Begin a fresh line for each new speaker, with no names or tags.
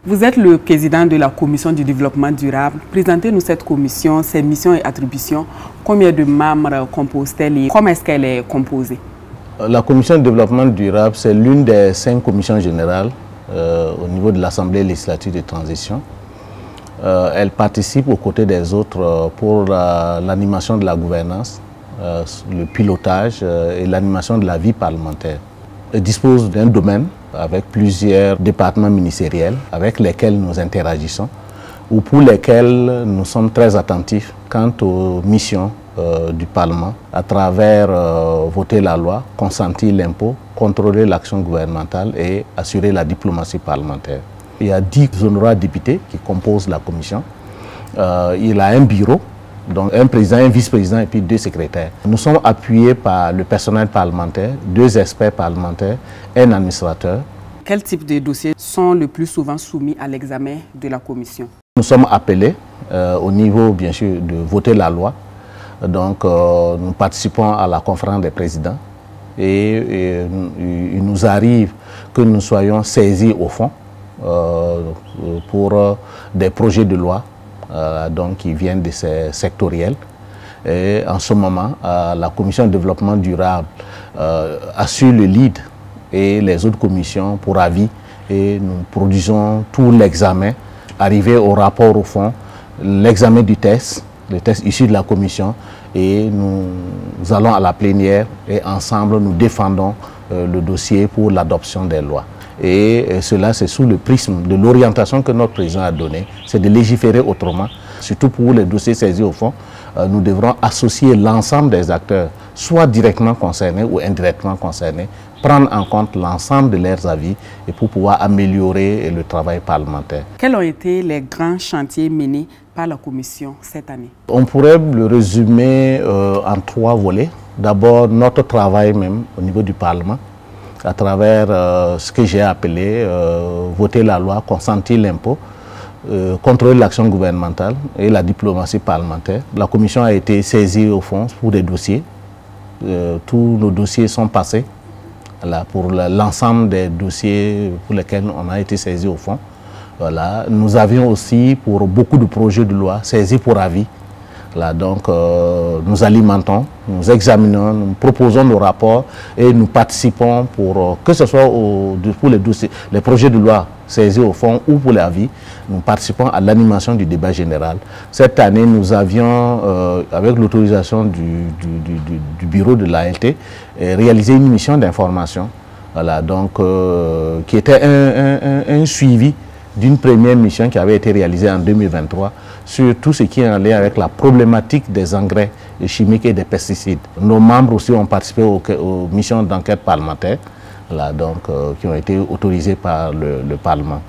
Vous êtes le président de la Commission du développement durable. Présentez-nous cette commission, ses missions et attributions. Combien de membres compose-t-elle et comment est-ce qu'elle est composée?
La Commission du développement durable, c'est l'une des 5 commissions générales au niveau de l'Assemblée législative de transition. Elle participe aux côtés des autres pour l'animation de la gouvernance, le pilotage et l'animation de la vie parlementaire. Elle dispose d'un domaine avec plusieurs départements ministériels avec lesquels nous interagissons ou pour lesquels nous sommes très attentifs quant aux missions du Parlement à travers voter la loi, consentir l'impôt, contrôler l'action gouvernementale et assurer la diplomatie parlementaire. Il y a 10 honorables députés qui composent la commission. Il a un bureau, donc un président, un vice-président et puis 2 secrétaires. Nous sommes appuyés par le personnel parlementaire, 2 experts parlementaires, un administrateur.
Quel type de dossiers sont le plus souvent soumis à l'examen de la commission?
Nous sommes appelés au niveau, bien sûr, de voter la loi. Donc, nous participons à la conférence des présidents et il nous arrive que nous soyons saisis au fond pour des projets de loi donc, qui viennent de ces sectoriels. Et en ce moment, la Commission de développement durable assure le lead et les autres commissions pour avis et nous produisons tout l'examen, arrivé au rapport au fond, l'examen du texte, le texte issu de la commission et nous allons à la plénière et ensemble nous défendons le dossier pour l'adoption des lois. Et cela c'est sous le prisme de l'orientation que notre président a donnée, c'est de légiférer autrement, surtout pour les dossiers saisis au fond. Nous devrons associer l'ensemble des acteurs, soit directement concernés ou indirectement concernés, prendre en compte l'ensemble de leurs avis et pour pouvoir améliorer le travail parlementaire.
Quels ont été les grands chantiers menés par la Commission cette année? On
pourrait le résumer en 3 volets. D'abord, notre travail même au niveau du Parlement, à travers ce que j'ai appelé voter la loi, consentir l'impôt, contrôler l'action gouvernementale et la diplomatie parlementaire. La Commission a été saisie au fond pour des dossiers. Tous nos dossiers sont passés. Voilà, pour l'ensemble des dossiers pour lesquels on a été saisi au fond. Voilà. Nous avions aussi pour beaucoup de projets de loi saisis pour avis. Là, donc nous alimentons, nous examinons, nous proposons nos rapports et nous participons pour que ce soit pour les dossiers, les projets de loi saisis au fond ou pour l'avis, nous participons à l'animation du débat général. Cette année, nous avions, avec l'autorisation du bureau de l'ALT, réalisé une mission d'information, voilà, donc qui était un suivi d'une première mission qui avait été réalisée en 2023 sur tout ce qui est en lien avec la problématique des engrais chimiques et des pesticides. Nos membres aussi ont participé aux missions d'enquête parlementaire, là, donc, qui ont été autorisées par le Parlement.